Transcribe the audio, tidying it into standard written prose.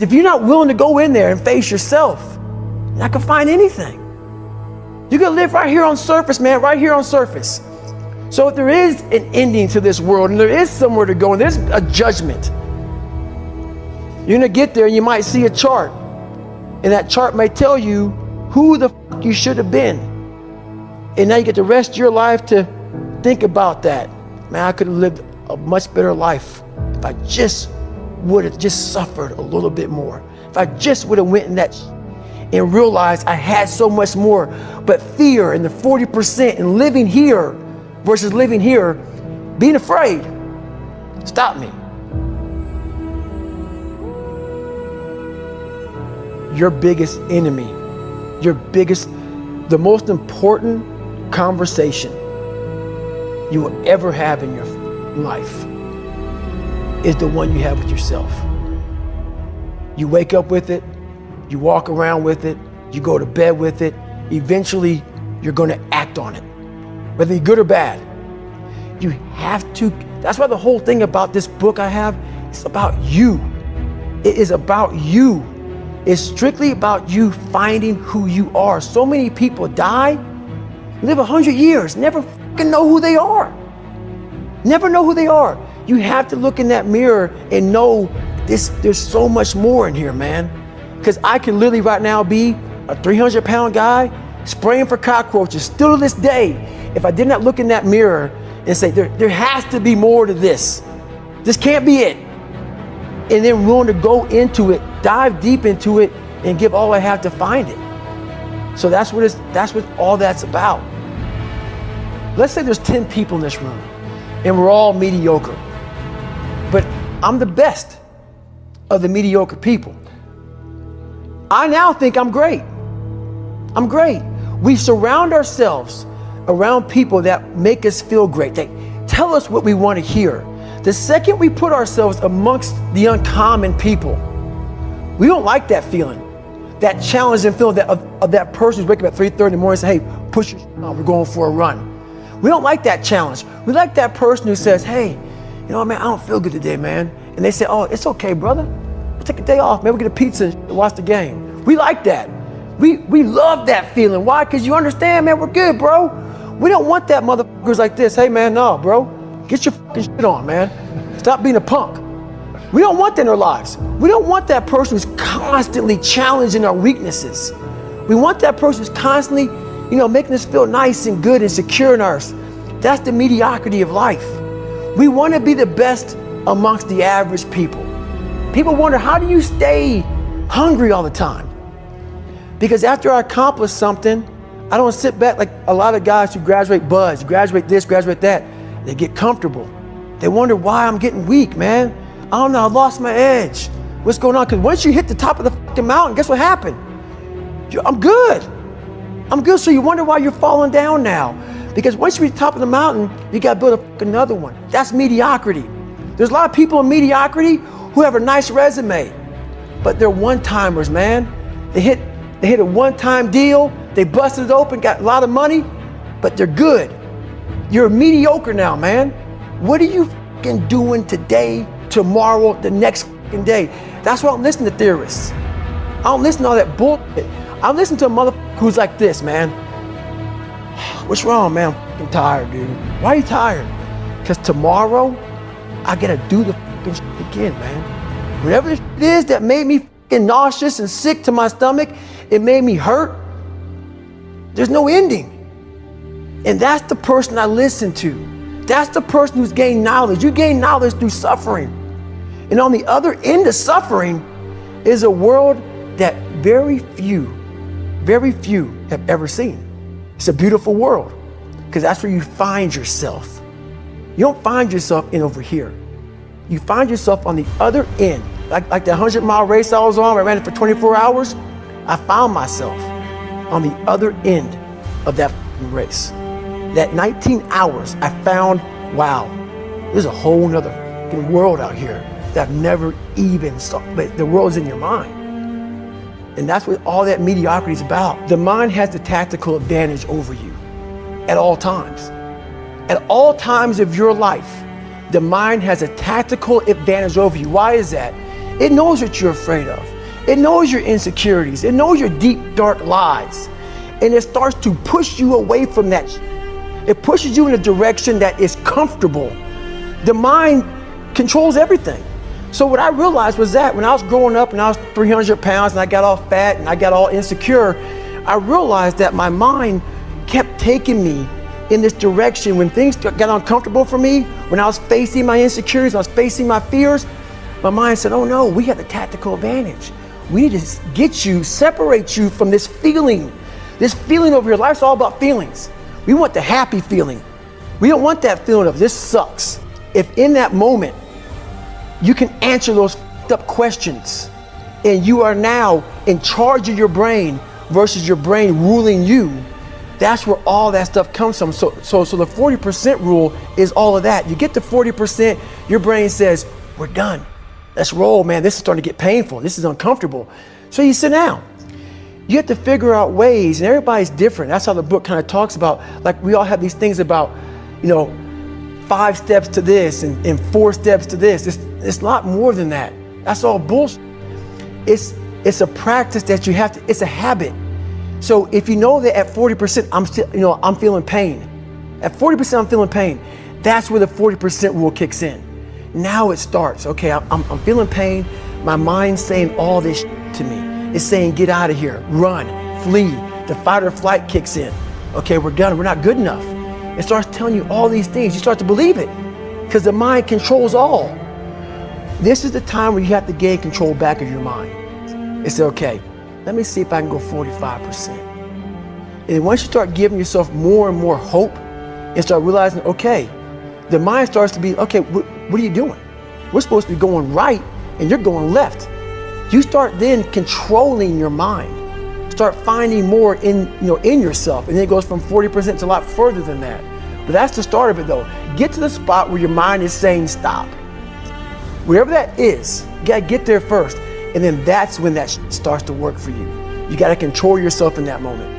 If you're not willing to go in there and face yourself, you're not gonna find anything. You're gonna live right here on surface, man, right here on surface. So if there is an ending to this world and there is somewhere to go and there's a judgment, you're gonna get there and you might see a chart. And that chart may tell you who the fuck you should have been. And now you get the rest of your life to think about that. Man, I could have lived a much better life if I just would have just suffered a little bit more. If I just would have went in that and realized I had so much more. But fear and the 40% and living here versus living here, being afraid, stop me. Your biggest enemy, the most important conversation you will ever have in your life is the one you have with yourself. You wake up with it, you walk around with it, you go to bed with it. Eventually, you're going to act on it, whether you're good or bad. You have to. That's why the whole thing about this book I have, it's about you. It is about you. It's strictly about you finding who you are. So many people die, live 100 years, never fucking know who they are. Never know who they are. You have to look in that mirror and know this. There's so much more in here, man. Because I can literally right now be a 300-pound guy spraying for cockroaches still to this day if I did not look in that mirror and say, there has to be more to this. This can't be it. And then willing to go into it, dive deep into it, and give all I have to find it. So that's what all that's about. Let's say there's 10 people in this room and we're all mediocre. But I'm the best of the mediocre people. I now think I'm great. I'm great. We surround ourselves around people that make us feel great. They tell us what we want to hear. The second we put ourselves amongst the uncommon people, we don't like that feeling, that challenging feeling of that person who's waking up at 3:30 in the morning and say, hey, push your on, we're going for a run. We don't like that challenge. We like that person who says, hey, you know what, man, I don't feel good today, man. And they say, oh, it's okay, brother. We'll take a day off, man. We'll get a pizza and watch the game. We like that. We love that feeling. Why? Because you understand, man, we're good, bro. We don't want that motherfuckers like this. Hey, man, no, bro. Get your fucking shit on, man. Stop being a punk. We don't want that in our lives. We don't want that person who's constantly challenging our weaknesses. We want that person who's constantly, making us feel nice and good and secure in ours. That's the mediocrity of life. We want to be the best amongst the average people. People wonder, how do you stay hungry all the time? Because after I accomplish something, I don't sit back like a lot of guys who graduate buds, graduate this, graduate that. They get comfortable. They wonder why I'm getting weak, man. I don't know, I lost my edge. What's going on? Because once you hit the top of the fucking mountain, guess what happened? I'm good. I'm good. So you wonder why you're falling down now. Because once you reach the top of the mountain, you got to build another one. That's mediocrity. There's a lot of people in mediocrity who have a nice resume, but they're one-timers, man. They hit a one-time deal, they busted it open, got a lot of money, but they're good. You're mediocre now, man. What are you fucking doing today, tomorrow, the next fucking day? That's why I don't listen to theorists. I don't listen to all that bullshit. I listen to a motherfucker who's like this, man. What's wrong, man? I'm fucking tired, dude. Why are you tired? Because tomorrow, I gotta do the fucking shit again, man. Whatever the shit is that made me fucking nauseous and sick to my stomach, it made me hurt. There's no ending. And that's the person I listen to. That's the person who's gained knowledge. You gain knowledge through suffering. And on the other end of suffering is a world that very few have ever seen. It's a beautiful world because that's where you find yourself. You don't find yourself in over here. You find yourself on the other end. Like the 100-mile race I was on, I ran it for 24 hours. I found myself on the other end of that race. That 19 hours, I found, wow, there's a whole nother world out here that I've never even saw, but the world's in your mind. And that's what all that mediocrity is about. The mind has the tactical advantage over you at all times. At all times of your life, the mind has a tactical advantage over you. Why is that? It knows what you're afraid of. It knows your insecurities. It knows your deep, dark lies. And it starts to push you away from that. It pushes you in a direction that is comfortable. The mind controls everything. So what I realized was that when I was growing up and I was 300 pounds and I got all fat and I got all insecure, I realized that my mind kept taking me in this direction. When things got uncomfortable for me, when I was facing my insecurities, I was facing my fears, my mind said, oh no, we have the tactical advantage. We need to get you, separate you from this feeling. This feeling over here, life's all about feelings. We want the happy feeling. We don't want that feeling of this sucks. If in that moment, you can answer those up questions and you are now in charge of your brain versus your brain ruling you, that's where all that stuff comes from. So the 40% rule is all of that. You get to 40%, your brain says, we're done. Let's roll, man. This is starting to get painful. This is uncomfortable. So you sit down. You have to figure out ways, and everybody's different. That's how the book kind of talks about, like we all have these things about, 5 steps to this and 4 steps to this. It's a lot more than that. That's all bullshit. It's a practice that you have to, it's a habit. So if you know that at 40%, I'm feeling pain. At 40%, I'm feeling pain. That's where the 40% rule kicks in. Now it starts. Okay, I'm feeling pain. My mind's saying all this to me. It's saying, get out of here, run, flee. The fight or flight kicks in. Okay, we're done. We're not good enough. It starts telling you all these things. You start to believe it because the mind controls all. This is the time where you have to gain control back of your mind. It's okay. Let me see if I can go 45%. And once you start giving yourself more and more hope and start realizing, okay, the mind starts to be, okay, what are you doing? We're supposed to be going right and you're going left. You start then controlling your mind. Start finding more in yourself. And then it goes from 40% to a lot further than that. But that's the start of it though. Get to the spot where your mind is saying stop. Wherever that is, you gotta get there first. And then that's when that starts to work for you. You gotta control yourself in that moment.